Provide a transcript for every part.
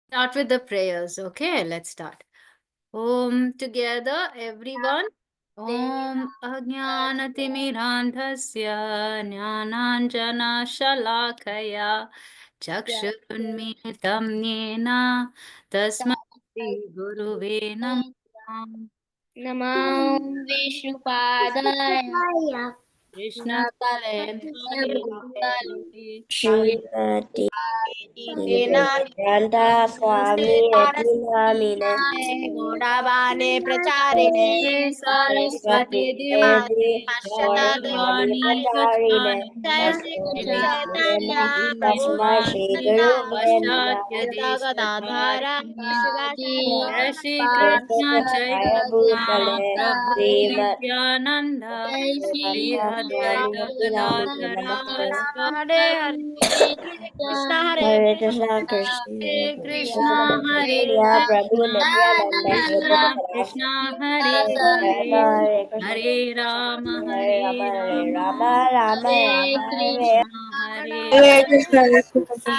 Start with the prayers. Okay, let's start. Om together, everyone. Om Ajnanatimirandhasya Jnananjana Shalakaya Chakshurunmilitam Yena Tasmai Shri Guruve Namah. Namo Vishnupadaya Krishna Bhutale Srimati Namo Vivekananda Swami Etinamine Godavane Pracharine Saraswati Saraswati Devi Devi Gauravani Gauravani Pracharine Jai Pracharine Shri Namaste Krishna Namaste Chaitanya Prabhu Tasmai Nityananda Shri Sri Guru Nityananda Paschatya Advaita Gadadhara Jai Shivasaya Shri Krishna Jaya Chaitanya Bhutale Prabhu Srimat Nityananda Jai Sri Shri Vivekananda Swami Advaita Etinamine Gadadhara Namaste Hare Hare Hare Krishna Krishna Hare Krishna Krishna Hare Chaitanya Prabhu Krishna Nityananda Sri Krishna Krishna Hare Hare Hare Krishna Hare Rama Hare Rama Hare Hare Rama Rama Rama Rama Rama Hare Krishna Hare Hare Krishna Hare. Hare Krishna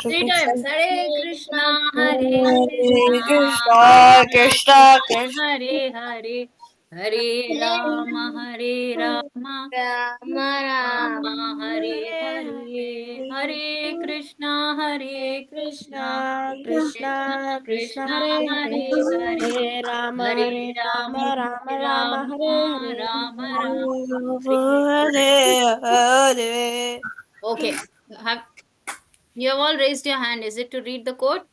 Three times. Hare Krishna Hare Hare Krishna Krishna Krishna Krishna Krishna Hare Hare Hare Rama Hare Rama Rama Rama Rama Hare Hare Hare Hare Hare Krishna Hare Krishna Krishna Krishna Krishna Krishna Krishna Hare Hare Hare Hare Hare Hare Rama Rama Rama Hare Rama Hare Rama Hare Rama Rama Hare Hare Hare. Okay. Have you have all raised your hand? Is it to read the quote?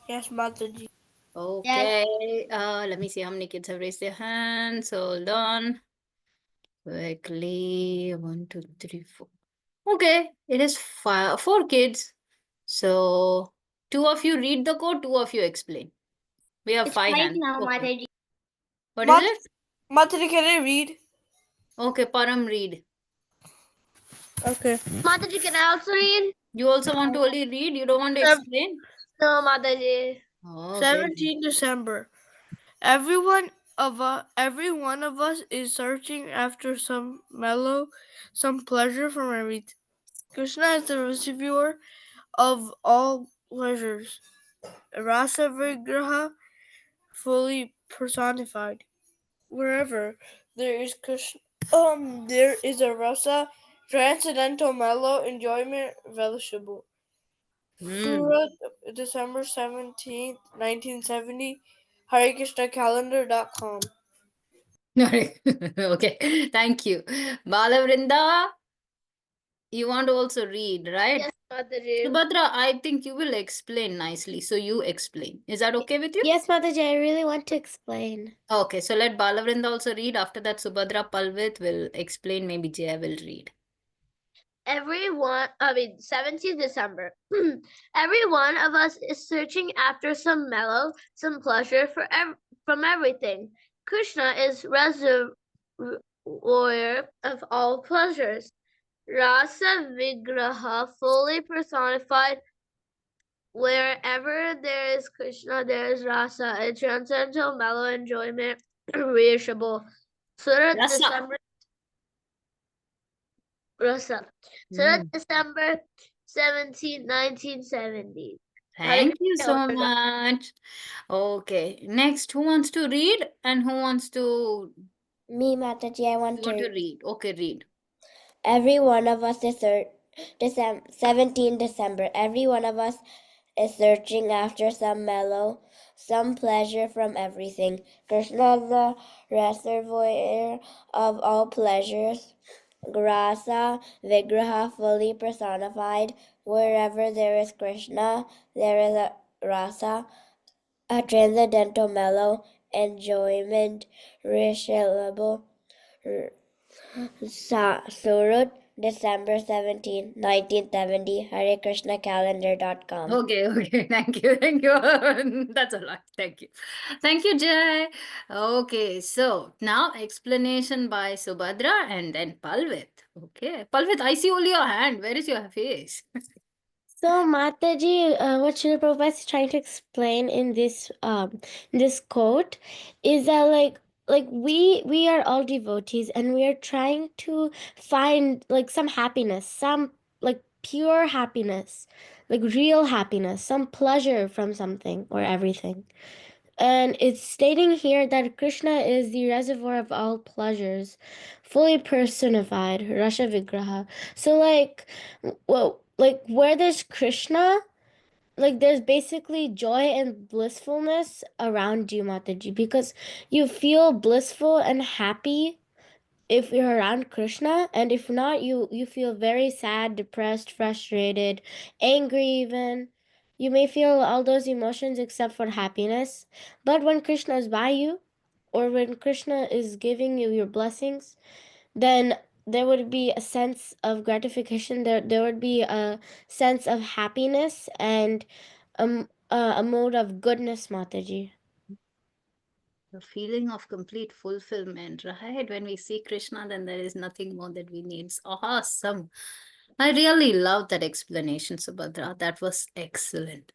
Yes, Mataji. Yes. Okay. Let me see how many kids have raised their hands. Hold on. Quickly. One, two, three, four. Okay. It is four kids. So two of you read the quote, two of you explain. We have It's five right hands. now, Okay. Mataji. What is it? Mataji, can I read? Okay, Param, read. Okay. Mataji, can I also read? You also want to only read? You don't want to explain? No, Mataji. Okay. 17 December. Every one of us is searching after some mellow, some pleasure from everything. Krishna is the receiver of all pleasures. Rasa Vigraha, fully personified. Wherever there is Krishna, there is a rasa, transcendental mellow enjoyment relishable. Hmm. Surat, December 17th, 1970, HareKrishnaCalendar.com. Okay. Thank you. Balavrinda, you want to also read, right? Yes, Mataji. Subhadra, I think you will explain nicely. So you explain. Is that okay with you? Yes, Mataji, I really want to explain. Okay, so let Balavrinda also read. After that, Subhadra Palvit will explain. Maybe Jaya will read. 17th December. Every one of us is searching after some mellow, some pleasure from everything. Krishna is reservoir of all pleasures. Rasa Vigraha, fully personified. Wherever there is Krishna, there is Rasa, a transcendental mellow enjoyment, reachable. Surat Rasa. December Rasa. Surat Hmm. December 17, 1970. Thank you so much. Okay, next, who wants to read and who wants to Me, Mataji, I want to. read? Okay, read. Every one of us is 17 December. Every one of us is searching after some mellow, some pleasure from everything. Krishna is the reservoir of all pleasures. Grasa, Vigraha, fully personified. Wherever there is Krishna, there is a rasa, a transcendental mellow enjoyment, reachable. Surat, December 17, 1970, HareKrishnaCalendar.com. Okay, okay. Thank you. Thank you. That's a lot. Thank you. Thank you, Jay. Okay, so now explanation by Subhadra and then Palvit. Okay. Palvit, I see only your hand. Where is your face? So Mataji, what Srila Prabhupada is trying to explain in this quote is that like we are all devotees and we are trying to find like some happiness, some like pure happiness. like real happiness, some pleasure from something or everything. And it's stating here that Krishna is the reservoir of all pleasures, fully personified, Rasha Vigraha. So well, like where there's Krishna, like there's basically joy and blissfulness around you, Mataji, because you feel blissful and happy if you're around Krishna, and if not, you feel very sad, depressed, frustrated, angry even. You may feel all those emotions except for happiness. But when Krishna is by you, or when Krishna is giving you your blessings, then there would be a sense of gratification. There would be a sense of happiness and a mode of goodness, Mataji. The feeling of complete fulfillment, right? When we see Krishna, then there is nothing more that we need. It's awesome. I really love that explanation, Subhadra. That was excellent.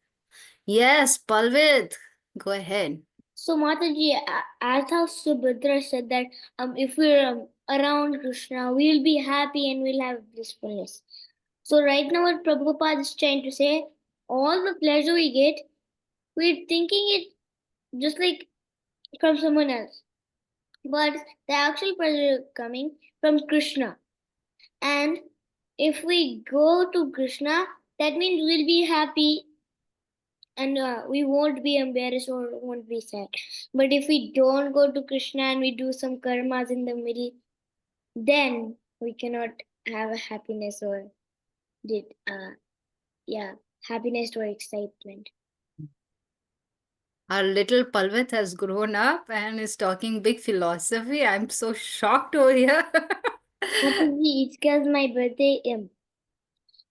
Yes, Palvit, go ahead. So Mataji, as how Subhadra said that if we're around Krishna, we'll be happy and we'll have blissfulness. So right now what Prabhupada is trying to say, all the pleasure we get, we're thinking it just like from someone else. But the actual pleasure is coming from Krishna. And if we go to Krishna, that means we'll be happy and we won't be embarrassed or won't be sad. But if we don't go to Krishna and we do some karmas in the middle, then we cannot have a happiness or did happiness or excitement. Our little Palvit has grown up and is talking big philosophy. I'm so shocked over here. Mataji, it's because my birthday is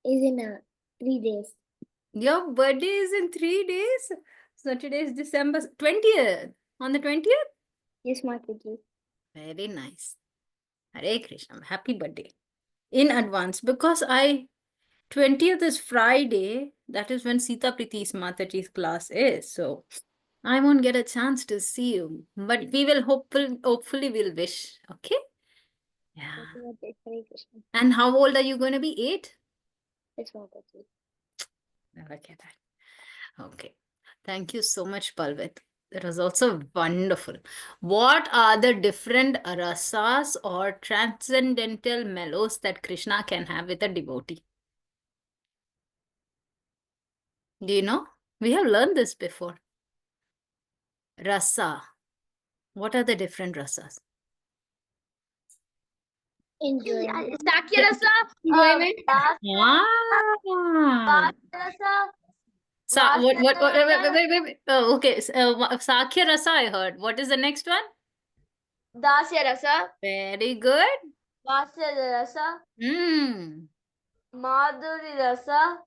in 3 days. Your birthday is in 3 days. So today is December 20th. On the 20th? Yes, Mataji. Very nice. Hare Krishna. Happy birthday. In advance. Because 20th is Friday. That is when Sita Priti's Mataji's class is. So I won't get a chance to see you. But we will hopefully we'll wish. Okay? Yeah. Hare Krishna. And how old are you going to be? 8? Yes, Mataji. Never get that. Okay. Thank you so much, Palvit. That was also wonderful. What are the different rasas or transcendental mellows that Krishna can have with a devotee? Do you know? We have learned this before. Rasa. What are the different rasas? Enjoyment. Sakya rasa, Enjoyment. Ah. rasa, Wait. Oh, okay. Sakhya rasa I heard. What is the next one? dasya rasa, Very good. vasya rasa, Hmm. madhuri rasa,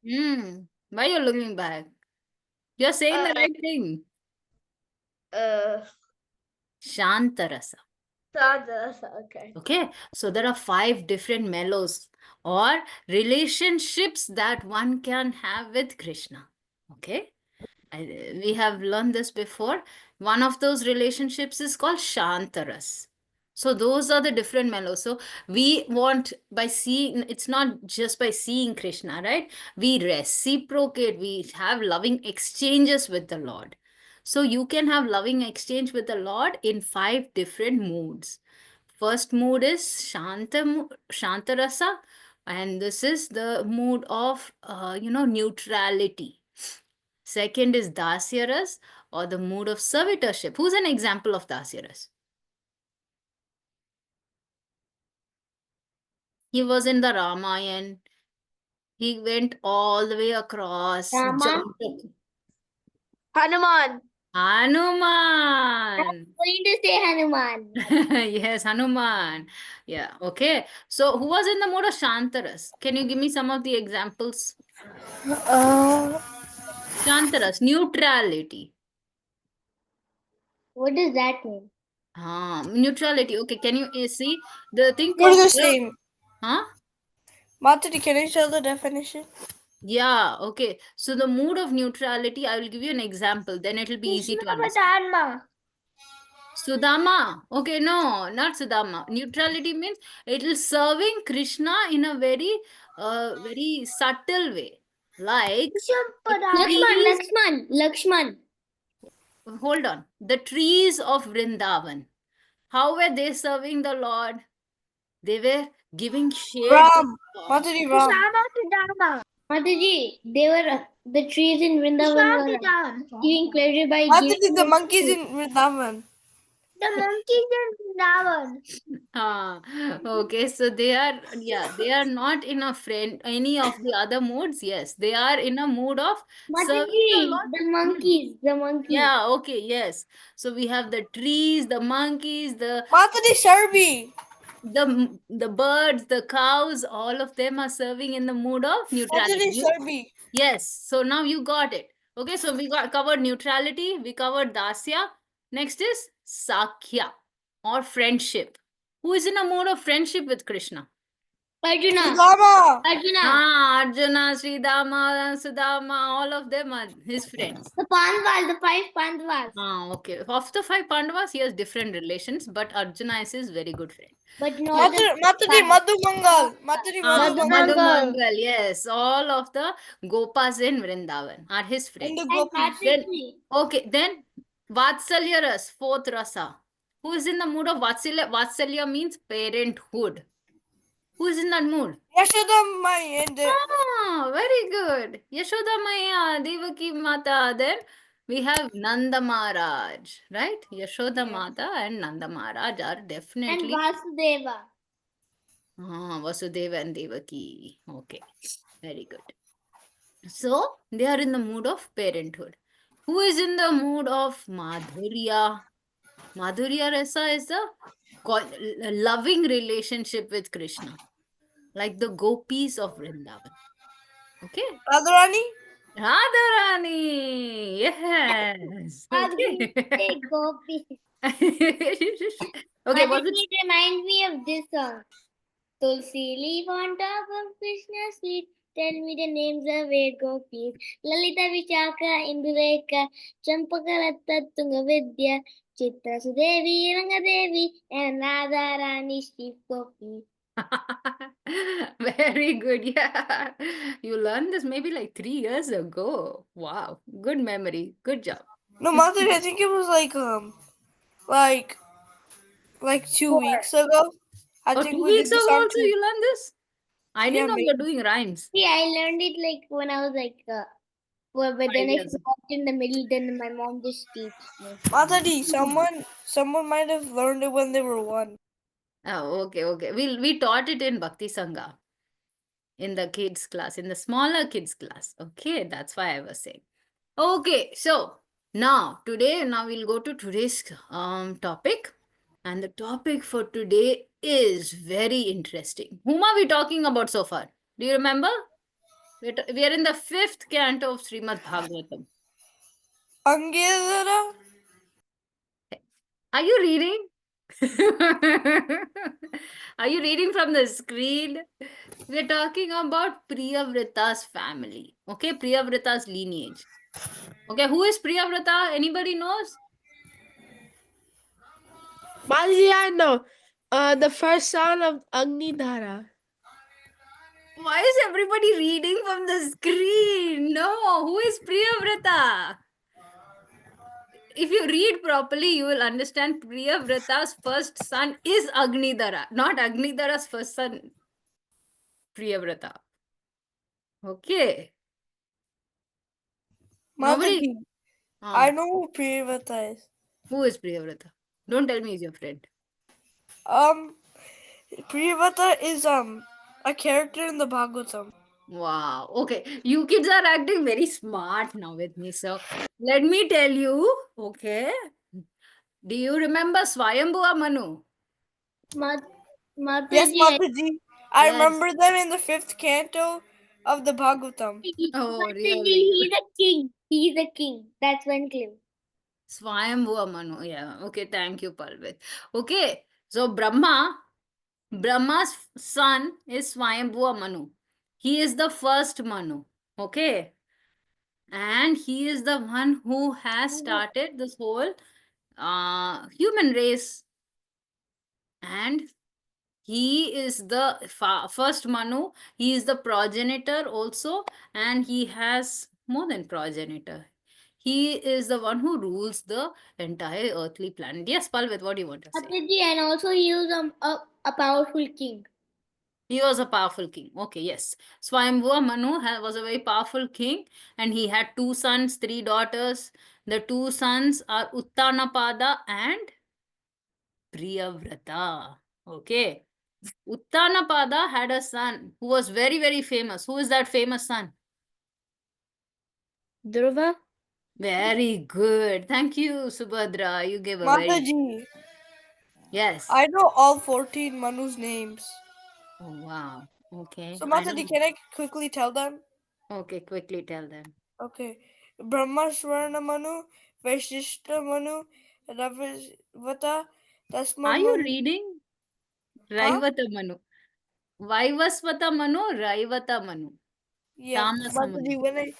Why are you looking back? You're saying the right thing. Shanta rasa. sadha rasa. Okay. Okay. So there are 5 different mellows or relationships that one can have with Krishna. Okay. We have learned this before. One of those relationships is called Shantaras. So those are the different mellows. So we want by seeing, it's not just by seeing Krishna, right? We reciprocate, we have loving exchanges with the Lord. So you can have loving exchange with the Lord in 5 different moods. First mood is Shantarasa, and this is the mood of, neutrality. Second is Dasyaras or the mood of servitorship. Who's an example of Dasyaras? He was in the Ramayana. He went all the way across. Rama. Hanuman. Hanuman. Going to say Hanuman. Yes, Hanuman. Yeah, okay. So who was in the mode of Shantaras? Can you give me some of the examples? Shantaras, neutrality. What does that mean? Neutrality. Okay, can you see the thing What called... are the same? Huh? Matadi, can you tell the definition? Yeah, okay. So the mood of neutrality, I will give you an example. Then it will be easy to understand. Sudama. Okay, no, not Sudama. Neutrality means it is serving Krishna in a very, very subtle way. Like Lakshman, trees. Lakshman. Hold on. The trees of Vrindavan. How were they serving the Lord? They were giving shade to Ram. the Lord. Mataji Ram. Mataji, they were the trees in Vrindavan were giving pleasure by Mataji, giving the us monkeys food. in Vrindavan. The monkeys in Vrindavan. Ah, okay, so they are, yeah, they are not in a friend, any of the other moods. Yes, they are in a mood of serving the Mataji, Lord. the Hmm. monkeys, the monkeys. Yeah, okay, yes. So we have the trees, the monkeys, Mataji Sharbi. the birds, the cows, all of them are serving in the mood of neutrality. Mataji Sharbi. Yes, so now you got it. Okay, so we got covered neutrality, we covered dasya. Next is sakhya or friendship. Who is in a mood of friendship with Krishna? Arjuna, Sudama. Arjuna. Arjuna, Sridama, Sudama, all of them are his friends. The Pandavas, the 5 Pandavas. Okay. Of the 5 Pandavas, he has different relations, but Arjuna is his very good friend. But not the Mataji Madhu Mangal. Mataji Madhu Madhu Mangal. Mangal, yes. All of the Gopas in Vrindavan are his And the friends. and gopis. Then, Mataji. okay, then Vatsalya Ras, fourth rasa. Who is in the mood of Vatsalya? Vatsalya means parenthood. Who is in that mood? Yashoda Mai and the Ah, very good. Yashoda Maya, Devaki Mata. Then we have Nanda Maharaj, right? Yashoda Mata and Nanda Maharaj are And definitely Vasudeva. Vasudeva and Devaki. Okay, very good. So they are in the mood of parenthood. Who is in the mood of Madhurya? Madhurya Rasa is the loving relationship with Krishna, like the gopis of Vrindavan. Okay. Radharani. Radharani. Yes. Adguni Okay. say gopi. Okay, was Mataji, it? it reminds me of this song. Tulsi leaf on top of Krishna's feet. Tell me the names of 8 gopis. Lalita Vishaka, Indulekha, Champakalatta, Tungavidya, Chitra Sudevi, Rangadevi, and Radharani Chief Gopi. Very good. Yeah. You learned this maybe like 3 years ago. Wow. Good memory. Good job. No, Mataji, I think it was like 2 weeks ago. I Oh, think two we did weeks this ago on also two. you learned this? I Yeah, didn't know maybe. you're doing rhymes. See, I learned it like when I was like, but then 5 I years. stopped in the middle. Then my mom just teach me. Mataji, someone might have learned it when they were 1. Oh, okay, okay. We taught it in Bhakti Sangha in the kids class, in the smaller kids class. Okay, that's why I was saying. Okay, so now we'll go to today's topic, and the topic for today is very interesting. Whom are we talking about so far? Do you remember? We are in the fifth canto of Srimad Bhagavatam. Angela. Are you reading? Are you reading from the screen? We're talking about Priyavrata's family. Okay, Priyavrata's lineage. Okay, who is Priyavrata? Anybody knows? Mataji, I know. The first son of Agnidhara. Why is everybody reading from the screen? No, who is Priyavrata? If you read properly, you will understand Priyavrata's first son is Agnidhara, not Agnidhara's first son, Priyavrata. Okay. Nobody. Mataji, I Ah, know who Priyavata is. who is Priyavrata? Don't tell me he's your friend. Priyavata is a character in the Bhagavatam. Wow. Okay. You kids are acting very smart now with me. So let me tell you. Okay. Do you remember Swayambhuva Manu? Yes, Mataji, Mataji. I Yes. remember them in the 5th canto of the Bhagavatam. Oh, Mataji, really? he's a king. He's a king. That's one claim. Swayambhuva Manu. Yeah. Okay. Thank you, Palvit. Okay. So Brahma's son is Swayambhuva Manu. He is the first Manu. Okay. And he is the one who has started this whole human race. And He is the first Manu. He is the progenitor also, and he has more than progenitor. He is the one who rules the entire earthly planet. Yes, Palvit, what do you want to say? Mataji, and also he was a powerful king. He was a powerful king. Okay, yes. Swayambhuva Manu was a very powerful king, and he had 2 sons, 3 daughters. The 2 sons are Uttanapada and Priyavrata. Okay. Uttanapada had a son who was very, very famous. Who is that famous son? Dhruva? Very good. Thank you, Subhadra. You gave a very. Mataji, Yes. I know all 14 Manu's names. Oh, wow. Okay. So, I Mataji, don't. can I quickly tell them? Okay, quickly tell them. Okay. Brahmaswarna Manu, Vaishishta Manu, Ravivata, Tasma Are you Manu. reading? Huh? Raivata Manu. Vaivasvata Manu, Raivata Manu. Yeah, Tamasa Manu. Mataji,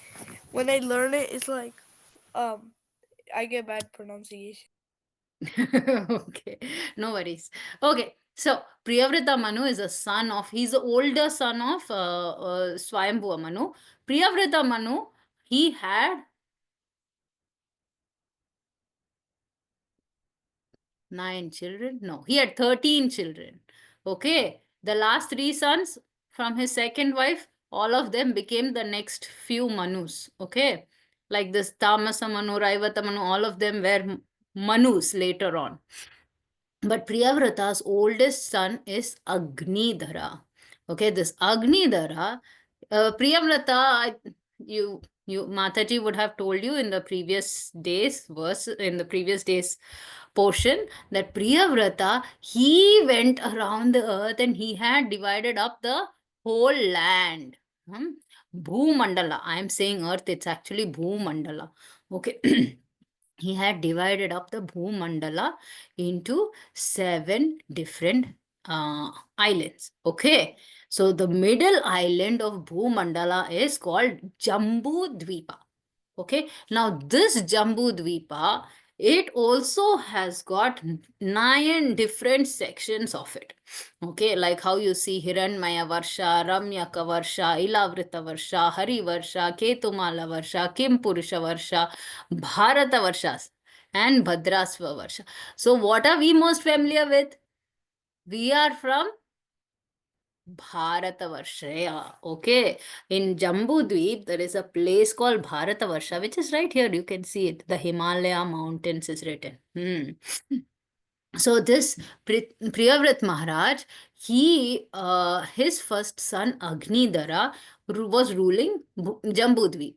when I learn it, it's like um I get bad pronunciation. Okay, no worries. Okay, so Priyavrata Manu is a son of, he's the older son of Swayambhuva Manu. Priyavrata Manu, he had 9 children. No, he had 13 children. Okay, the last 3 sons from his second wife, all of them became the next few Manus. Okay, like this Tamasa Manu, Raivata Manu, all of them were Manus later on. But Priyavrata's oldest son is Agnidhara. Okay, this Agnidhara, Priyavrata, you Mataji would have told you in the previous days verse, in the previous days portion, that Priyavrata, he went around the earth and he had divided up the whole land. Hmm? Bhumandala. I am saying earth, it's actually Bhumandala. Okay. He had divided up the Bhumandala into 7 different islands. Okay. So the middle island of Bhumandala is called Jambu Dvipa. Okay. Now this Jambu Dvipa, it also has got 9 different sections of it. Okay, like how you see Hiranmaya Varsha, Ramyaka Varsha, Ilavrita Varsha, Hari Varsha, Ketumala Varsha, Kim Purusha Varsha, Bharata Varshas, and Bhadrasva Varsha. So what are we most familiar with? We are from Bharatavarsha. Okay. In Jambu Dweep, there is a place called Bharatavarsha, which is right here. You can see it. The Himalaya mountains is written. So this Priyavrat Maharaj, he his first son Agnidhara was ruling Jambudvi.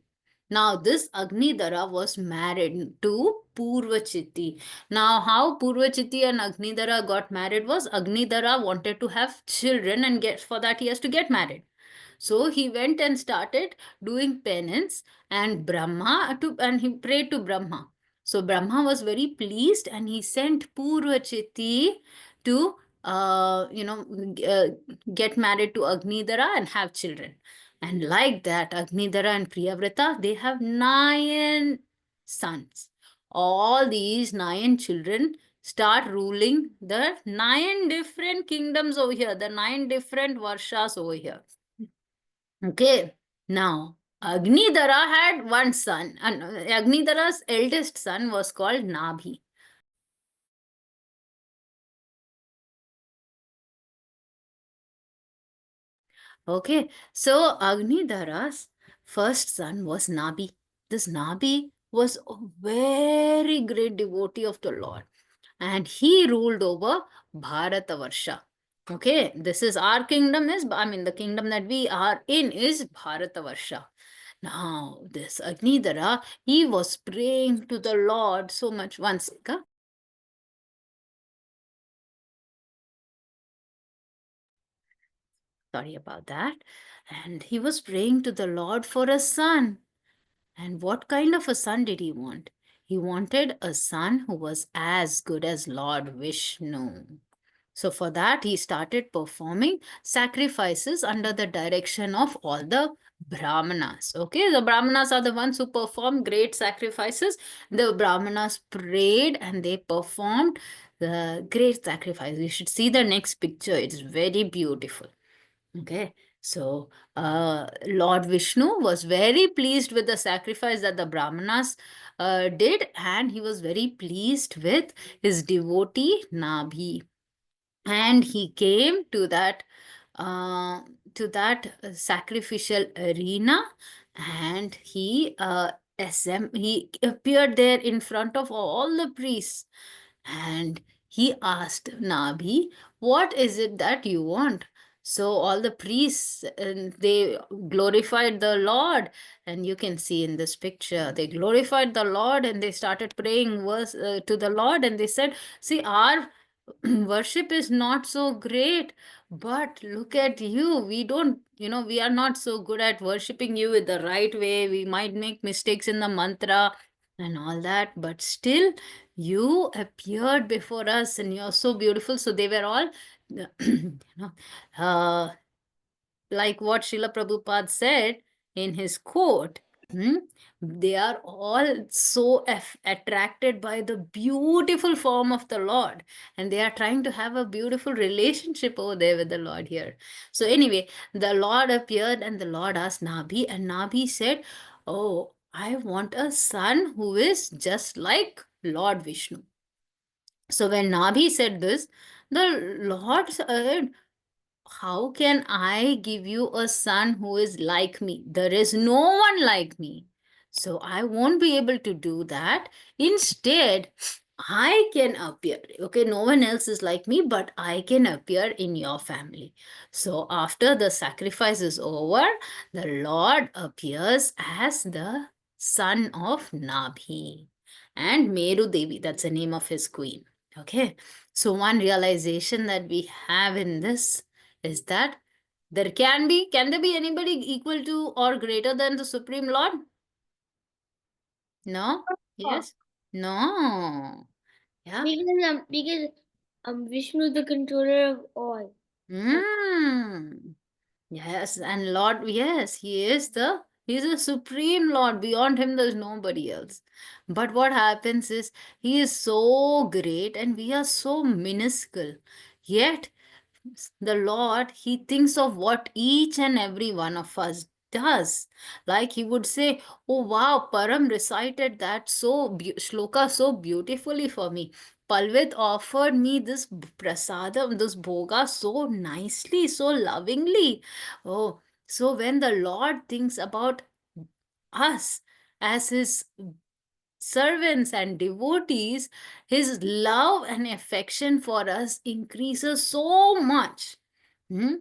Now this Agnidhara was married to Purvachiti. Now how Purvachiti and Agnidhara got married was, Agnidhara wanted to have children, and get for that he has to get married. So he went and started doing penance and he prayed to Brahma. So Brahma was very pleased and he sent Purvachiti to get married to Agnidhara and have children. And like that, Agnidhara and Priyavrata, they have 9 sons. All these 9 children start ruling the 9 different kingdoms over here, the 9 different Varshas over here. Okay. Now, Agnidhara had one son, and Agnidhara's eldest son was called Nabhi. Okay, so Agnidhara's first son was Nabhi. This Nabhi was a very great devotee of the Lord, and he ruled over Bharatavarsha. Okay, this is our kingdom, the kingdom that we are in is Bharatavarsha. Now, this Agnidhara, he was praying to the Lord so much. One second. Sorry about that. And he was praying to the Lord for a son. And what kind of a son did he want? He wanted a son who was as good as Lord Vishnu. So for that, he started performing sacrifices under the direction of all the Brahmanas. Okay, the Brahmanas are the ones who perform great sacrifices. The Brahmanas prayed and they performed the great sacrifice. You should see the next picture, it's very beautiful. Okay, so Lord Vishnu was very pleased with the sacrifice that the Brahmanas did, and he was very pleased with his devotee Nabhi. And he came uh, to that sacrificial arena, and he appeared there in front of all the priests, and he asked Nabhi, what is it that you want? So all the priests, they glorified the Lord, and you can see in this picture they glorified the Lord, and they started praying to the Lord, and they said, see, our worship is not so great, but look at you, we don't, we are not so good at worshiping you with the right way, we might make mistakes in the mantra and all that, but still you appeared before us and you're so beautiful. So they were all know uh, like what Srila Prabhupada said in his quote, they are all so attracted by the beautiful form of the Lord, and they are trying to have a beautiful relationship over there with the Lord here. So, anyway, the Lord appeared and the Lord asked Nabhi, and Nabhi said, oh, I want a son who is just like Lord Vishnu. So, when Nabhi said this, the Lord said, how can I give you a son who is like me? There is no one like me. So I won't be able to do that. Instead, I can appear. Okay, no one else is like me, but I can appear in your family. So after the sacrifice is over, the Lord appears as the son of Nabhi and Meru Devi. That's the name of his queen. Okay, so one realization that we have in this is that can there be anybody equal to or greater than the Supreme Lord? No? Yes? No. Yeah. Because Vishnu is the controller of all. Mm. Yes, and Lord, yes, he's a supreme Lord. Beyond him, there's nobody else. But what happens is he is so great and we are so minuscule. Yet the Lord, he thinks of what each and every one of us does. Like he would say, oh wow, Param recited that shloka so beautifully for me. Palvit offered me this prasadam, this bhoga so nicely, so lovingly. Oh, so when the Lord thinks about us as his servants and devotees, his love and affection for us increases so much. Hmm?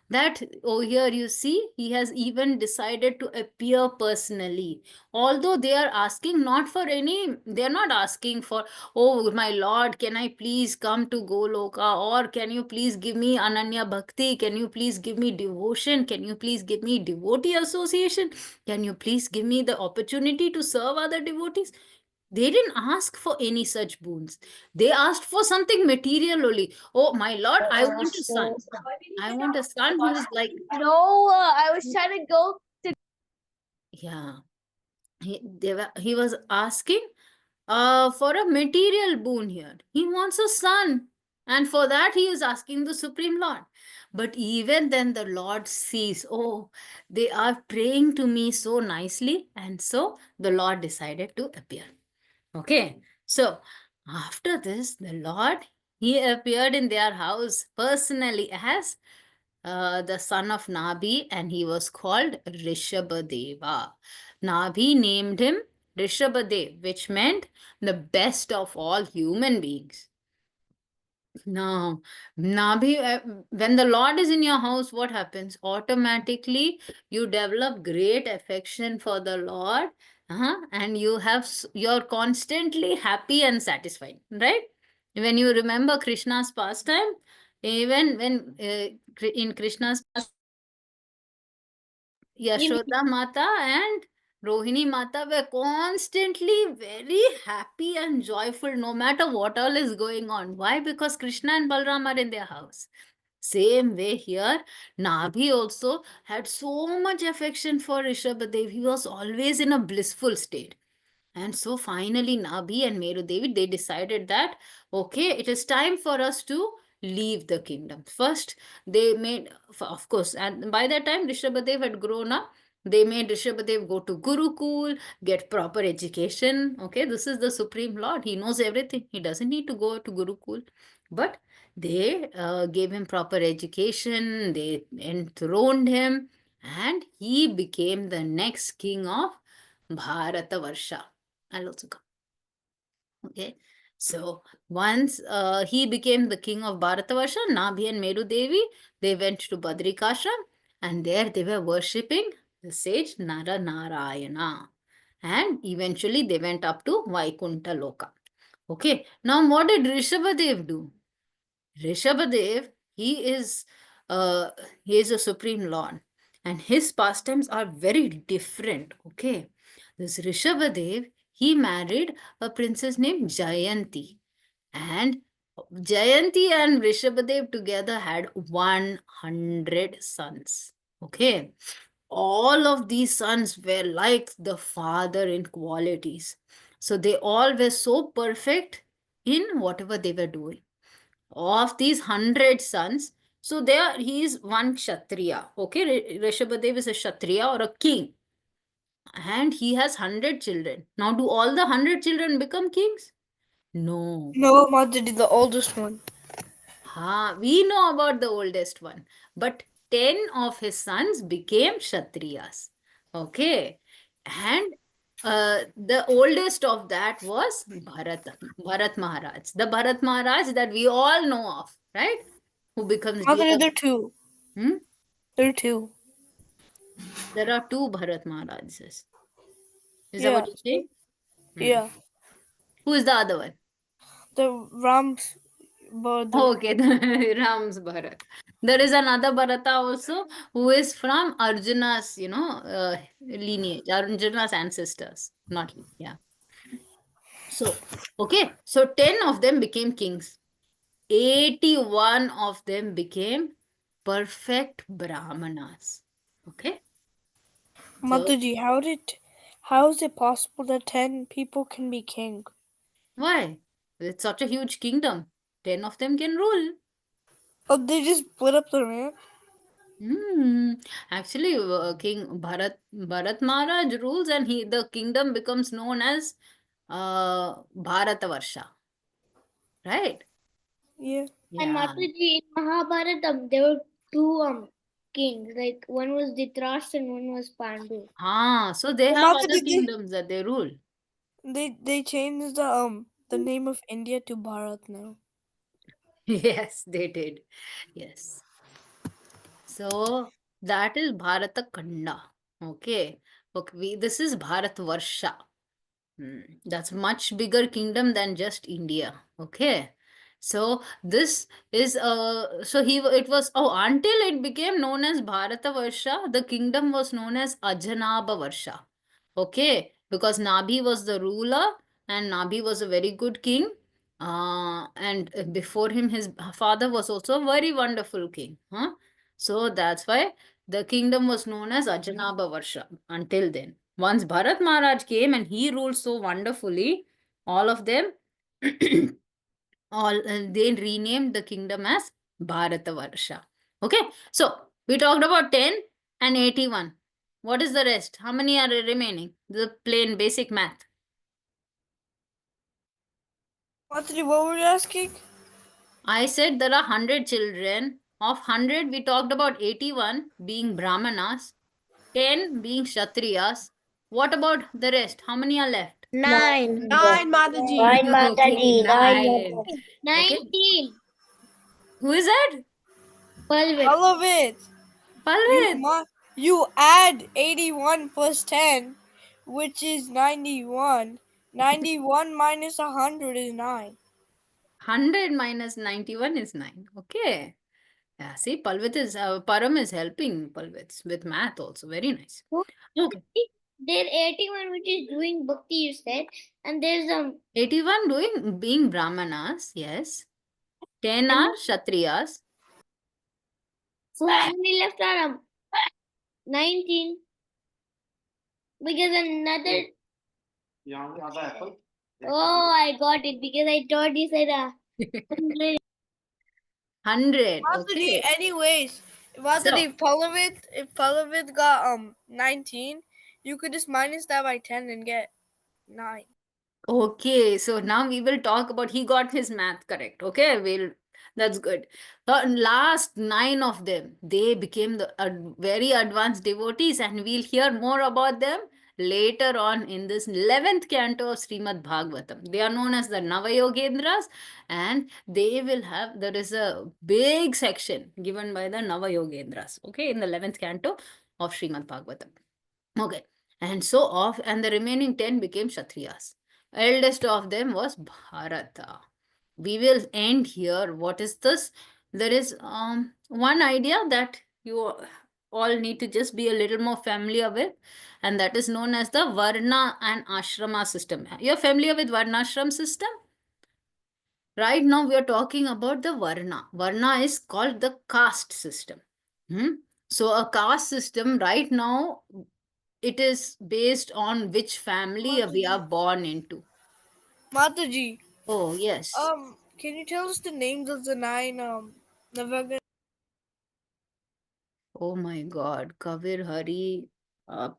That, oh, here you see, he has even decided to appear personally. Although they are asking not for any, they are not asking for, oh, my Lord, can I please come to Goloka? Or can you please give me Ananya Bhakti? Can you please give me devotion? Can you please give me devotee association? Can you please give me the opportunity to serve other devotees? They didn't ask for any such boons. They asked for something material only. Oh, my Lord, I want a son. I want a son who is like, No, I was trying to go. yeah. He was asking for a material boon here. He wants a son. And for that, he is asking the Supreme Lord. But even then, the Lord sees, oh, they are praying to me so nicely. And so the Lord decided to appear. Okay, so after this, the Lord, he appeared in their house personally as the son of Nabi, and he was called Rishabhadeva. Nabi named him Rishabhadev, which meant the best of all human beings. No, Nabhi, when the Lord is in your house, what happens? Automatically, you develop great affection for the Lord, and you're constantly happy and satisfied, right? When you remember Krishna's pastime, even when in Krishna's Even Yashoda Mata and Rohini Mata were constantly very happy and joyful no matter what all is going on. Why? Because Krishna and Balram are in their house. Same way here, Nabhi also had so much affection for Rishabhadev. He was always in a blissful state. And so finally, Nabhi and Meru Devi, they decided that, okay, it is time for us to leave the kingdom. First, they made, of course, and by that time, Rishabhadev had grown up. They made Rishabhadev go to Gurukul, get proper education. Okay, this is the Supreme Lord. He knows everything. He doesn't need to go to Gurukul. But they gave him proper education, they enthroned him, and he became the next king of Bharatavarsha. I'll also come. Okay. So once he became the king of Bharatavarsha, Nabhi and Meru Devi, they went to Badrikashram and there they were worshipping the sage Nara Narayana. And eventually they went up to Vaikunta Loka. Okay. Now what did Rishabhadev do? Rishabhadev, uh, he is a supreme lord, and his pastimes are very different. Okay, this Rishabhadev, he married a princess named Jayanti, and Jayanti and Rishabhadev together had 100 sons. Okay, all of these sons were like the father in qualities, so they all were so perfect in whatever they were doing. Of these 100 sons, so there he is one kshatriya. Okay, Rishabhadev is a kshatriya or a king, and he has 100 children. Now do all the 100 children become kings? No. No, Mataji, the oldest one. We know about the oldest one, but 10 of his sons became kshatriyas. Okay, and the oldest of that was Bharat Maharaj, the Bharat Maharaj that we all know of, right? Who becomes Mataji, dear. there are two. Hmm? There are two. There are two Bharat Maharajas. Is that Yeah, what you're saying? Hmm. yeah. Who is the other one? The Ram's brother. Okay, the Ram's Bharat. There is another Bharata also who is from Arjuna's, lineage, Arjuna's ancestors. Not, yeah. So, okay, so 10 of them became kings. 81 of them became perfect Brahmanas. Okay, so Mataji, how is it possible that 10 people can be king? why? It's such a huge kingdom. 10 of them can rule. Oh, they just split up the rank? Hmm. Actually, King Bharat Maharaj rules, and the kingdom becomes known as Bharatavarsha. Right? Yeah. And Yeah. Mataji, in Mahabharata, there were two kings. Like one was Dhritarashtra and one was Pandu. So they Oh, have other Mataji, kingdoms that they rule. they changed the name of India to Bharat now. Yes, they did. Yes. So that is Bharata Kanda. Okay. Okay. This is Bharatvarsha. That's much bigger kingdom than just India. Okay. So this is so he it was until it became known as Bharata Varsha, the kingdom was known as Ajanaba Varsha. Okay, because Nabhi was the ruler and Nabhi was a very good king. And before him, his father was also a very wonderful king. Huh? So that's why the kingdom was known as Ajanaba Varsha until then. Once Bharat Maharaj came and he ruled so wonderfully, all of them, they renamed the kingdom as Bharatavarsha. Okay, so we talked about 10 and 81. What is the rest? How many are remaining? The plain basic math. Mataji, what were you asking? I said there are 100 children. Of 100, we talked about 81 being Brahmanas, 10 being Kshatriyas. What about the rest? How many are left? 9. 9. 9, Mataji. 9 Okay, Mataji, 9 9. Mataji. Okay, 19. who is that? Palvit. I love it. Palvit. You add 81 plus 10, which is 91. 91 minus 100 is 9. 100 minus 91 is 9. Okay. Yeah, see, Param is helping Palvit with math also. Very nice. Oh, Okay. there 81 which is doing bhakti, you said, and there's 81 being Brahmanas, yes. 10 and are Kshatriyas. so how many left are 19? Because another. Oh, I got it because I thought you said 100. 100, Mataji, okay. anyways, So, Mataji, if Pallavid got 19, you could just minus that by 10 and get 9. okay, so now we will talk about, he got his math correct. Okay, that's good. The last 9 of them, they became the very advanced devotees, and we'll hear more about them later on in this 11th canto of Srimad Bhagavatam. They are known as the Navayogendras, and there is a big section given by the Navayogendras, okay, in the 11th canto of Srimad Bhagavatam. Okay, and the remaining 10 became Kshatriyas. Eldest of them was Bharata. We will end here. What is this? There is one idea that you all need to just be a little more familiar with, and that is known as the Varna and Ashrama system. You're familiar with Varna Ashram system? Right now, we are talking about the Varna. Varna is called the caste system. Hmm? So, a caste system right now, it is based on which family we are born into. Mataji, Oh, yes. can you tell us the names of the 9 Navagraha? Oh my God. Kavir Hari. Uh,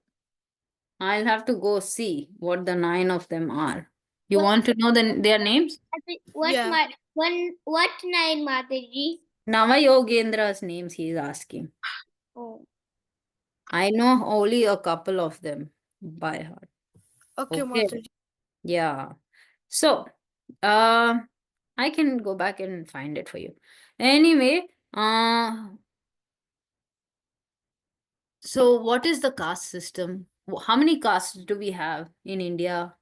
I'll have to go see what the 9 of them are. You What want to know their names? Yeah. what 9 Mataji? Navayogendra's names he's asking. Oh. I know only a couple of them by heart. Okay, Okay. Mataji. Yeah. So, uh, I can go back and find it for you. Anyway, so what is the caste system? How many castes do we have in India?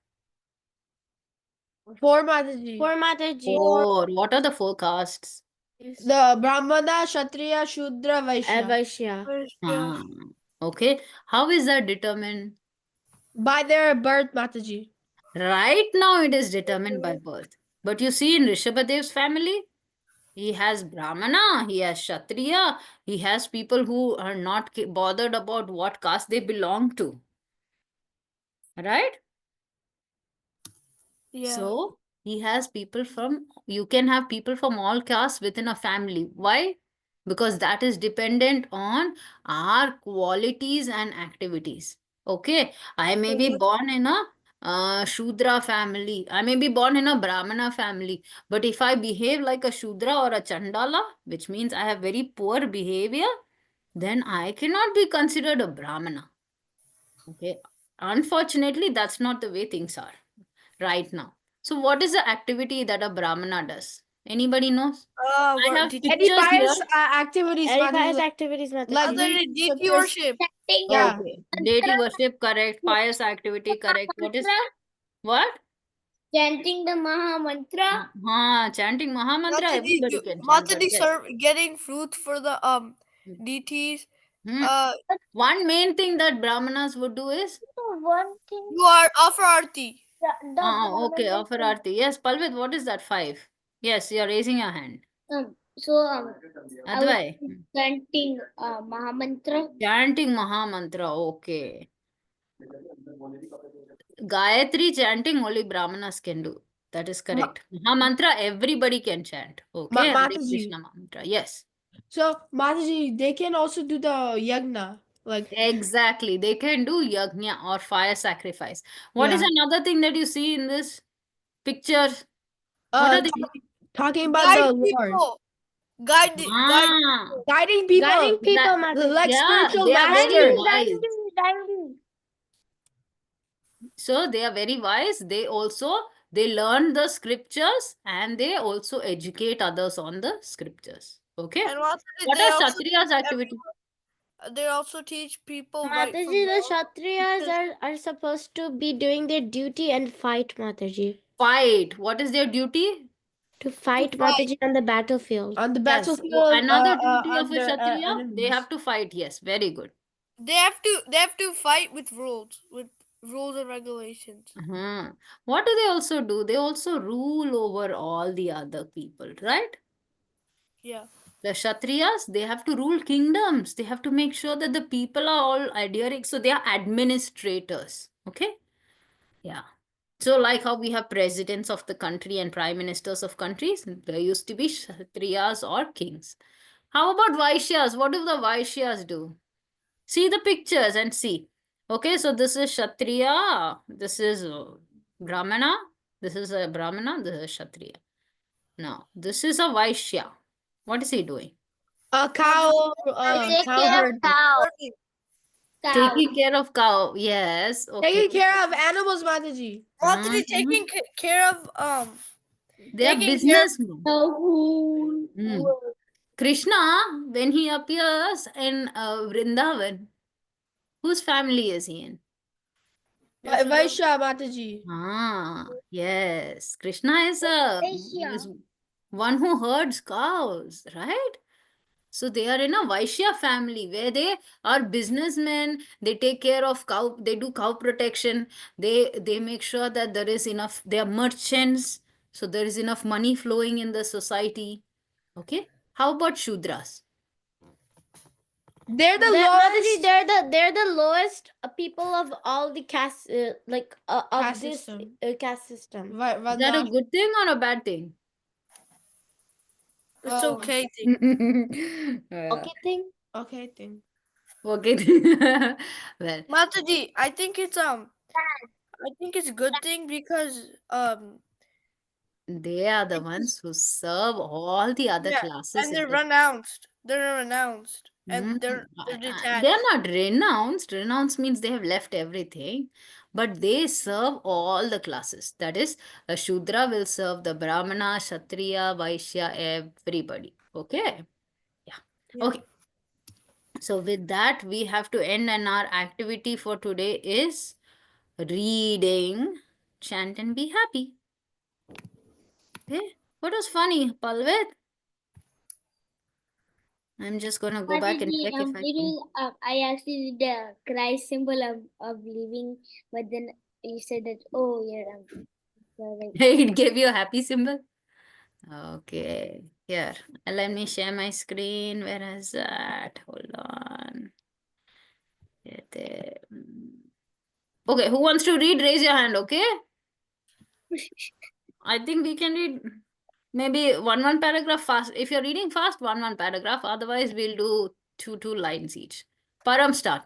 4 Mataji. For Mataji. Four. What are the 4 castes? The Brahmana, Kshatriya, Shudra, Vaishya. Vaishya. Ah, okay. How is that determined? By their birth, Mataji. Right now, it is determined by birth. But you see, in Rishabhadev's family, he has Brahmana, he has Kshatriya, he has people who are not bothered about what caste they belong to. Right? Yeah. So he has people you can have people from all castes within a family. Why? Because that is dependent on our qualities and activities. Okay, I may be born in a Shudra family. I may be born in a Brahmana family. But if I behave like a Shudra or a Chandala, which means I have very poor behavior, then I cannot be considered a Brahmana. Okay, unfortunately, that's not the way things are right now. So what is the activity that a Brahmana does? Anybody knows? I have Did Any pictures here. pious activities, Any Mataji. pious activities, Like Mataji? reading deity scriptures. worship? Chanting Yeah. Okay. Deity worship, correct. Pious activity, correct. What is what? chanting the Maha Mantra. Chanting Mahamantra, Mataji, everybody can chant that. Yes. getting fruit for the deities. Hmm. Uh, One main thing that Brahmanas would do is One thing. you are offer arti. okay, offer arti. Yes, Palvit, what is that? 5. Yes, you're raising your hand. So I was Advai. chanting Maha Mantra. Chanting Mahamantra, okay. Gayatri chanting only Brahmanas can do. That is correct. Mahamantra everybody can chant. Okay, Hare Mataji. Krishna mantra. Yes. So, Mataji, they can also do the yagna. Like, Exactly. They can do yajna or fire sacrifice. What is yeah. another thing that you see in this picture? What are they doing? Talking about Guide the Lord. people. Guide. Ah, Guiding people. Guiding people, that, Mataji. Like yeah, spiritual they are very master. wise. So they are very wise. They learn the scriptures and they also educate others on the scriptures. Okay. And Mataji, What are Kshatriya's activity? they also teach people right from Mataji, the wrong. Kshatriyas are supposed to be doing their duty and fight, Mataji. Fight. What is their duty? To fight, Mataji, on the battlefield. On the Yes. battlefield. Another duty of a Under Kshatriya, they enemies. have to fight. Yes. Very good. They have to fight with rules and regulations. Uh-huh. What do they also do? They also rule over all the other people, right? Yeah. The Kshatriyas, they have to rule kingdoms. They have to make sure that the people are all adhering. So they are administrators. Okay? Yeah. So, like how we have presidents of the country and prime ministers of countries, there used to be Kshatriyas or kings. How about Vaishyas? What do the Vaishyas do? See the pictures and see. Okay, so this is Kshatriya, this is Brahmana, this is a Brahmana, this is Kshatriya. Now, this is a Vaishya. What is he doing? A Mataji, Take cow care of herd. cow. herding. Cow. Taking care of cow. Yes, okay. Taking care of animals, Mataji. Mataji Mhm. care of They are taking care of businessmen. Cow. Mm. Krishna, when he appears in Vrindavan, whose family is he in? Yashoda. Vaishya, Mataji. Ah, yes. Krishna Asia. is one who herds cows, right? So they are in a Vaishya family where they are businessmen. They take care of cow. They do cow protection. They make sure that there is enough. They are merchants, so there is enough money flowing in the society. Okay. How about Shudras? They're the Mataji, lowest they're the lowest people of all the caste, of caste this system. caste system. Is that a Vanda. good thing or a bad thing? It's okay thing. Yeah. Okay, thing. Okay, thing. Okay. Well, Mataji, I think it's a good thing because they are the because ones who serve all the other yeah, classes and in they're the. renounced. They're renounced, Mm, and they're they're detached. not renounced. Renounced means they have left everything, but they serve all the classes. That is, a Shudra will serve the Brahmana, Kshatriya, Vaishya, everybody. Okay? Yeah. Yeah. Okay. So, with that, we have to end, and our activity for today is reading, chant, and be happy. Okay? What was funny, Palvit? I'm just gonna go back and Mataji, check if I can. I actually did the Christ symbol of leaving, but then you said that, oh, yeah, so like, It gave you a happy symbol. Okay, here. Let me share my screen. Where is that? Hold on. There. Okay, who wants to read? Raise your hand, okay? I think we can read maybe one paragraph fast. If you're reading fast, one paragraph. Otherwise, we'll do two lines each. Param, start.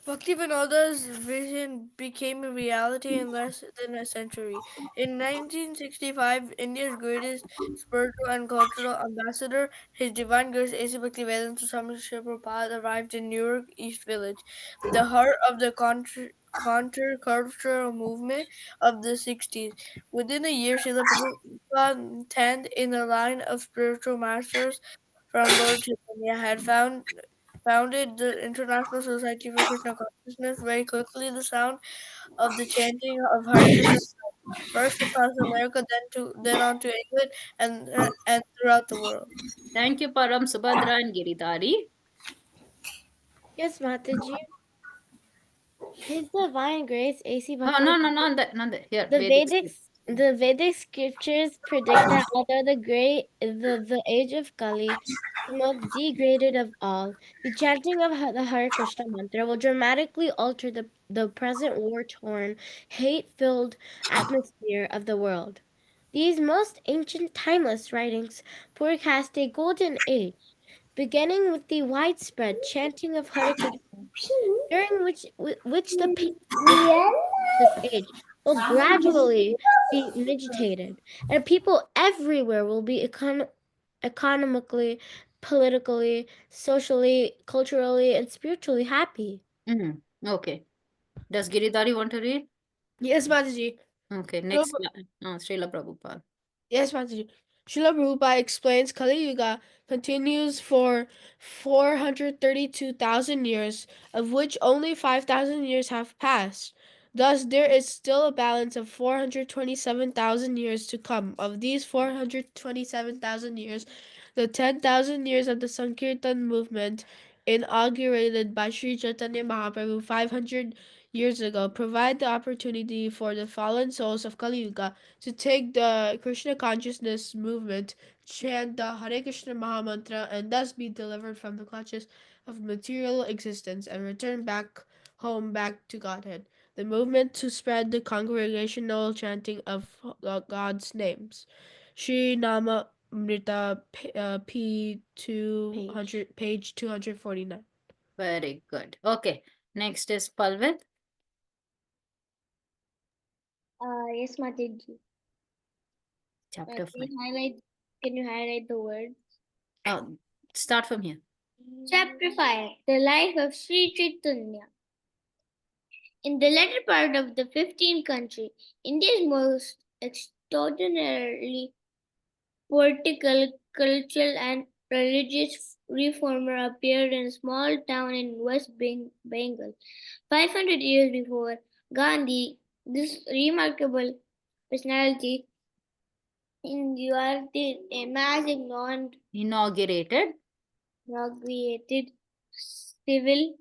Bhaktivinoda's vision became a reality in less than a century. In 1965, India's greatest spiritual and cultural ambassador, His Divine Grace A.C. Bhaktivedanta Swami Srila Prabhupada, arrived in Newark East Village, the heart of the counter-cultural movement of the 60s. Within a year, Srila Prabhupada, 10th in a line of spiritual masters from Lord Chaitanya, had founded the International Society for Krishna Consciousness. Very quickly, the sound of the chanting of Hare Krishna first across America, then on to England, and throughout the world. Thank you, Param, Subhadra, and Giridhari. Yes, Mataji. His Divine Grace, A.C. Oh, Bhakti. no, no, not that, not that. Here, The Vedic Vedic script. the Vedic scriptures predict that although the age of Kali, the most degraded of all, the chanting of the Hare Krishna mantra will dramatically alter the present war-torn, hate-filled atmosphere of the world. These most ancient timeless writings forecast a golden age, beginning with the widespread chanting of Hare Krishna, during which the pain this age will gradually be mitigated, and people everywhere will be economically, politically, socially, culturally, and spiritually happy. Mhm. Okay. Does Giridhari want to read? Yes, Mataji. Okay, Srila next. Srila Prabhupada. Yes, Mataji. Srila Prabhupada explains Kali Yuga continues for 432,000 years, of which only 5,000 years have passed. Thus, there is still a balance of 427,000 years to come. Of these 427,000 years, the 10,000 years of the Sankirtan movement inaugurated by Sri Chaitanya Mahaprabhu 500 years ago, provide the opportunity for the fallen souls of Kali Yuga to take the Krishna consciousness movement, chant the Hare Krishna Mahamantra, and thus be delivered from the clutches of material existence and return back home, back to Godhead. The movement to spread the congregational chanting of God's names. Sri Nama Mrita P 200 page 249. Very good. Okay. Next is Palvit. Yes, Mataji. Chapter 5. Can you highlight the words? Start from here. Chapter 5. The life of Sri Chaitanya. In the latter part of the 15th century, India's most extraordinarily political, cultural, and religious reformer appeared in a small town in West Bengal. 500 years before Gandhi, this remarkable personality inaugurated a massive Inaugurated non-inaugurated civil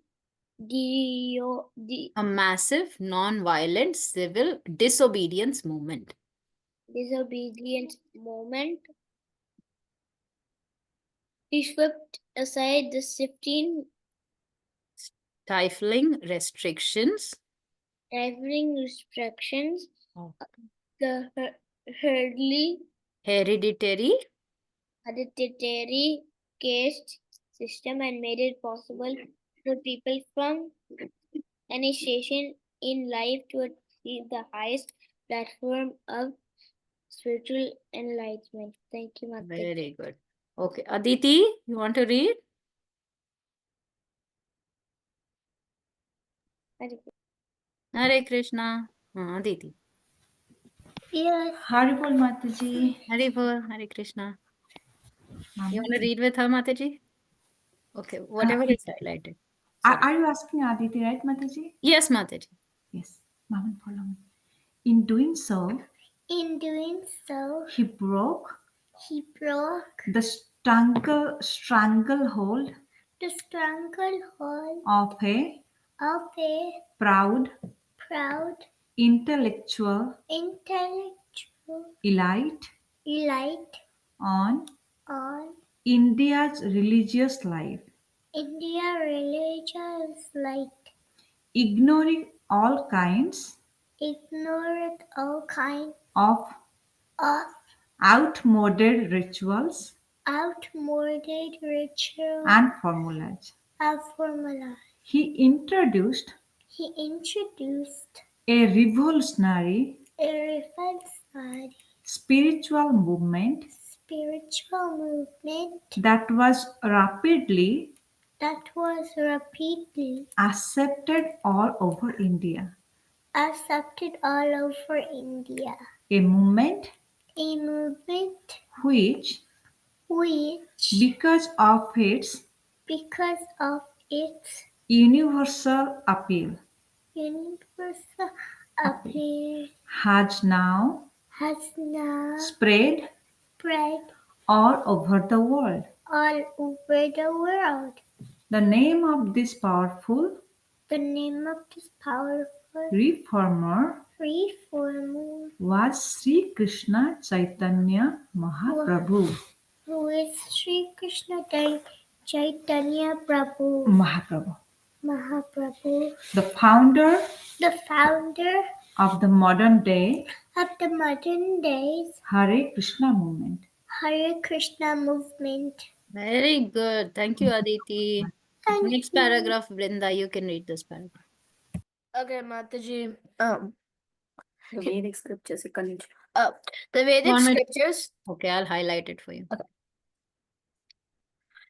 a massive non-violent civil disobedience movement. disobedience movement. He swept aside the stifling restrictions of the hereditary hereditary caste system and made it possible for people from any station in life to achieve the highest platform of spiritual enlightenment. Thank you, Mata. Very good. Okay. Aditi, you want to read? Hare Krishna. Aditi. Yes. Haribol Mataji. Hare Hare Krishna. You want to read with her, Mataji? Okay, whatever is highlighted. Are you asking Aditi, right, Mataji? Yes, Mataji. Yes. Maman, follow me. In doing so, he broke the stranglehold the stranglehold of a of a proud proud intellectual elite elite on on India's religious life, India religious light, ignoring all kinds ignored all kinds of of outmoded rituals outmoded rituals and formulas. and formula. He introduced He introduced a revolutionary a revolutionary spiritual movement spiritual movement that was rapidly that was rapidly accepted all over India. accepted all over India. A movement A movement which, which, because of its because of its universal appeal, universal appeal, has now has now spread spread all over the world. all over the world. The name of this powerful The name of this powerful reformer reformer was Sri Krishna Chaitanya Mahaprabhu. who is Sri Krishna Chaitanya Prabhu Mahaprabhu, Mahaprabhu, the founder the founder of the modern day of the modern days Hare Krishna movement. Hare Krishna movement. Very good. Thank you, Aditi. Thank Next you. paragraph, Brinda, you can read this paragraph. Okay, Mataji. The Vedic scriptures, you can. The Vedic Want me to- scriptures. Okay, I'll highlight it for you.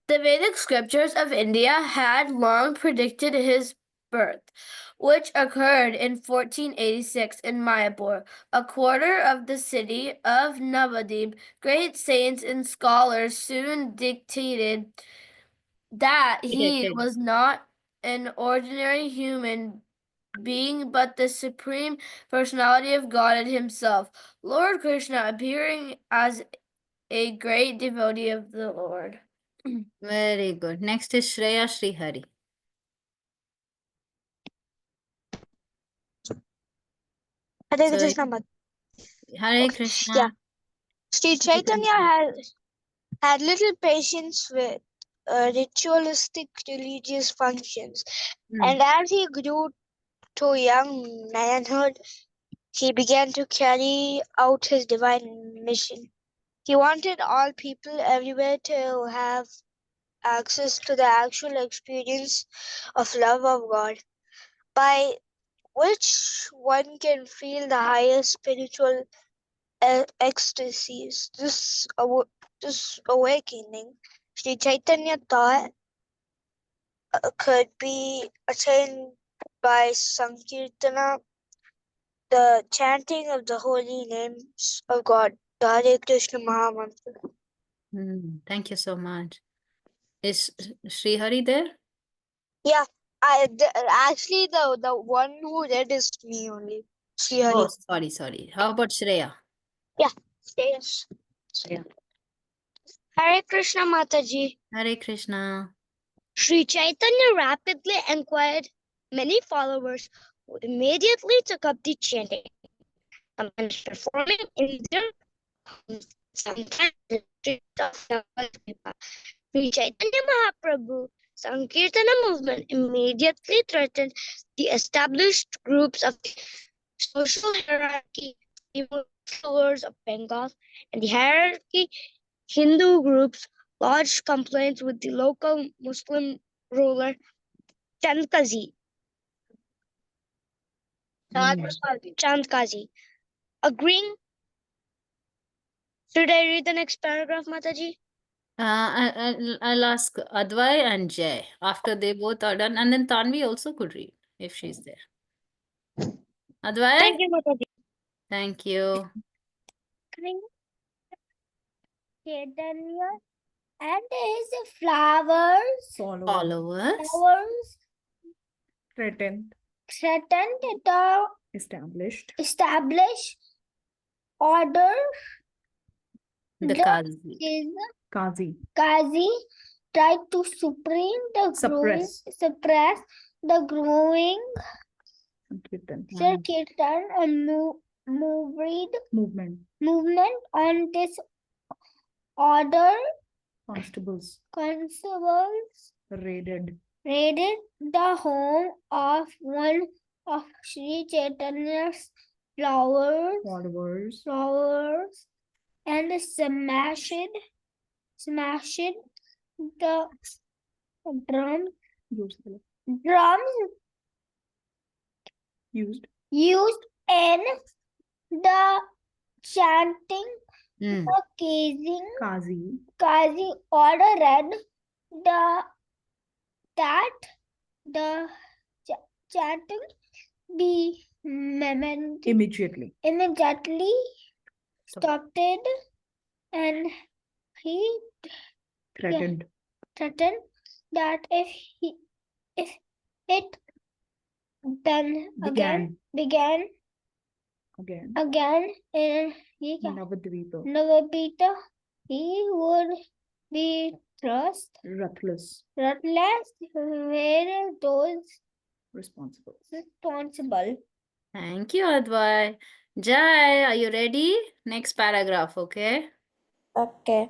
The Vedic scriptures of India had long predicted his birth, which occurred in 1486 in Mayapur, a quarter of the city of Navadip. Great saints and scholars soon dictated that he Predicted. was not an ordinary human being but the supreme personality of God himself, Lord Krishna, appearing as a great devotee of the Lord. Very good. Next is Shreya Srihari. Hare So, Krishna Mat. Hare Yeah. Krishna. Sri Chaitanya had little patience with ritualistic religious functions, and as he grew to young manhood, he began to carry out his divine mission. He wanted all people everywhere to have access to the actual experience of love of God, by which one can feel the highest spiritual ecstasies. This awakening, Sri Chaitanya thought, could be attained by Sankirtana, the chanting of the holy names of God, the Hare Krishna Mahamantra. Thank you so much. Is Srihari there? Yeah, actually the one who read is me only, Sri Oh, Hari. sorry. How about Shreya? Yeah, yes. Shreya. Hare Krishna Mataji. Hare Krishna. Sri Chaitanya rapidly acquired many followers who immediately took up the chanting, sometimes performing in their homes, sometimes in the streets of Navadvipa. Sri Chaitanya Mahaprabhu Sankirtana movement immediately threatened the established groups of the social hierarchy, the rulers of Bengal, and the hierarchy Hindu groups lodged complaints with the local Muslim ruler Chandkazi. Chandkazi. Agreeing. Should I read the next paragraph, Mataji? I'll ask Advai and Jay after they both are done, and then Tanvi also could read if she's there. Advai? Thank you, Mataji. Thank you. Chaitanya and his flowers, Followers threatened to establish order. the Kazi. Kazi tried to suppress the growing Sankirtan and movement on this order. Constables raided the home of one of Sri Chaitanya's followers and smashed the drums used in the chanting. The Kazi ordered that the chanting be immediately stopped, and he threatened that if it then began in Navadvita, he would be ruthless where those responsible. Thank you, Advai. Jai, are you ready? Next paragraph, okay? Okay.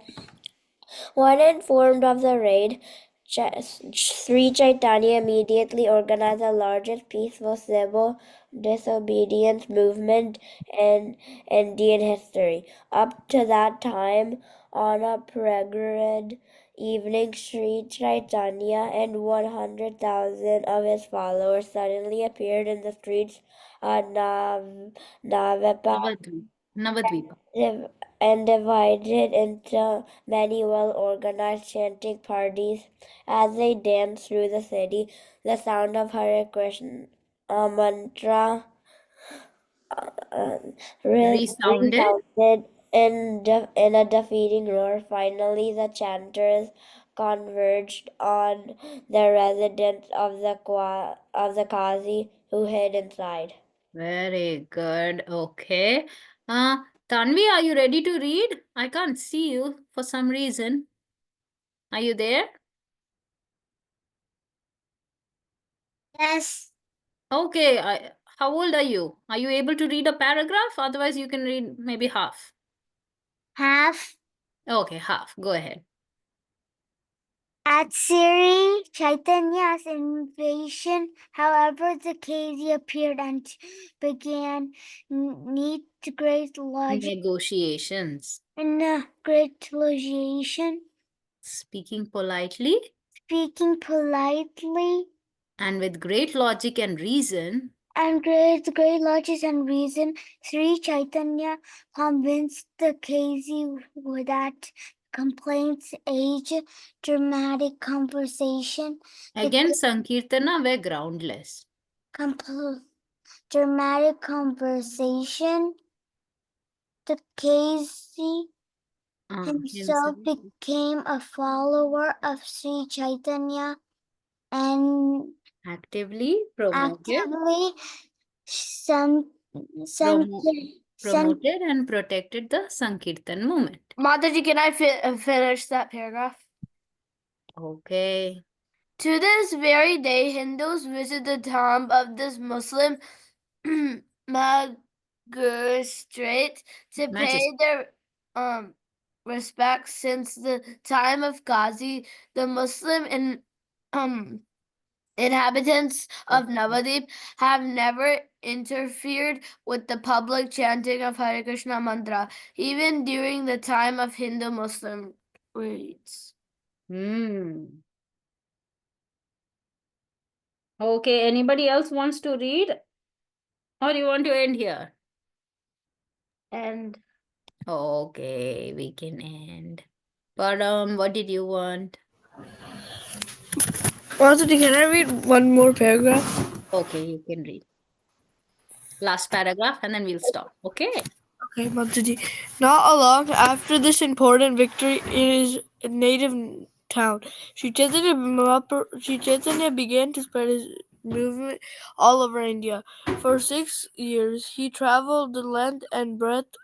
When informed of the raid, Sri Chaitanya immediately organized the largest peaceful civil disobedience movement in Indian history. Up to that time, on a fragrant evening, Sri Chaitanya and 100,000 of his followers suddenly appeared in the streets of Navapa Navadvipa. and divided into many well-organized chanting parties. As they danced through the city, the sound of Hare Krishna mantra Resounded. resounded in a defeating roar. Finally, the chanters converged on the residence of the Qazi, who hid inside. Very good. Okay. Tanvi, are you ready to read? I can't see you for some reason. Are you there? Yes. Okay. How old are you? Are you able to read a paragraph? Otherwise, you can read maybe half. Half. Okay, half. Go ahead. At Sri Chaitanya's invasion, however, the Kezi appeared and began neat great logic Negotiations. great logician, Speaking politely speaking politely and with great logic and reason, and great logic and reason, Sri Chaitanya convinced the Kezi that complaints age dramatic conversation. again, Sankirtana were groundless. Dramatic conversation. The Kezi himself became a follower of Sri Chaitanya and Actively promoted, actively some promoted and protected the Sankirtan movement. Mataji, can I finish that paragraph? Okay. To this very day, Hindus visit the tomb of this Muslim magistrate to pay their respects. Since the time of Ghazi, the Muslim inhabitants of Navadip have never interfered with the public chanting of Hare Krishna mantra, even during the time of Hindu-Muslim raids. Okay, anybody else wants to read? Or you want to end here? And Okay, we can end. Param, what did you want? Mataji, can I read one more paragraph? Okay, you can read. Last paragraph and then we'll stop. Okay. Okay, Mataji. Not long after this important victory in his native town, Sri Chaitanya began to spread his movement all over India. For 6 years, he traveled the length and breadth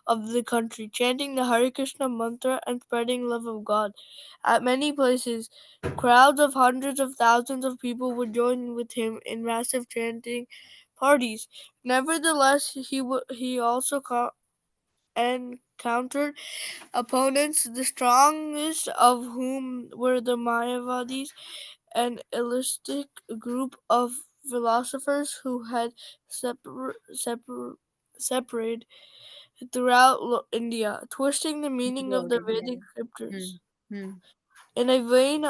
of the country, chanting the Hare Krishna mantra and spreading love of God. At many places, crowds of hundreds of thousands of people would join with him in massive chanting parties. Nevertheless, he also encountered opponents, the strongest of whom were the Mayavadis, an illustic group of philosophers who had separated throughout India, twisting the meaning of the Vedic scriptures. In a vain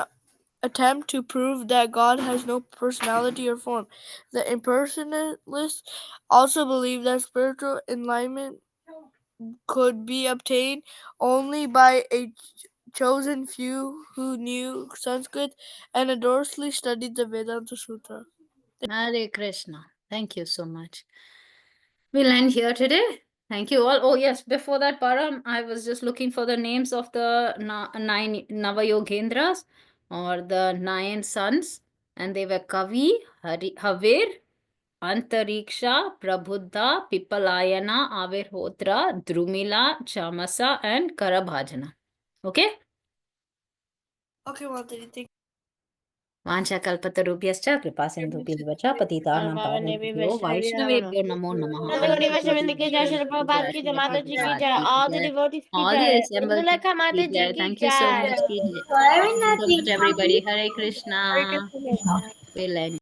attempt to prove that God has no personality or form, the impersonalists also believed that spiritual enlightenment could be obtained only by a chosen few who knew Sanskrit and adoringly studied the Vedanta Sutra. Hare Krishna. Thank you so much. We'll end here today. Thank you all. Oh, yes, before that, Param, I was just looking for the names of the 9 Navayogendras or the 9 sons, and they were Kavi, Havir, Antariksha, Prabhuddha, Pipalayana, Avirhotra, Drumila, Chamasa, and Karabhajana. Okay? Okay, Mataji, thank वाञ्छाकल्पतरुभ्यश्च कृपासिन्धुभ्यश्च पतितानां पावनेभ्यो वैष्णवेभ्यो नमो नमः All the devotees की all the जय assembled Indulekha की माता जी जय. की Thank you so जय much. Thank you so much, everybody. Hare Krishna. We'll end.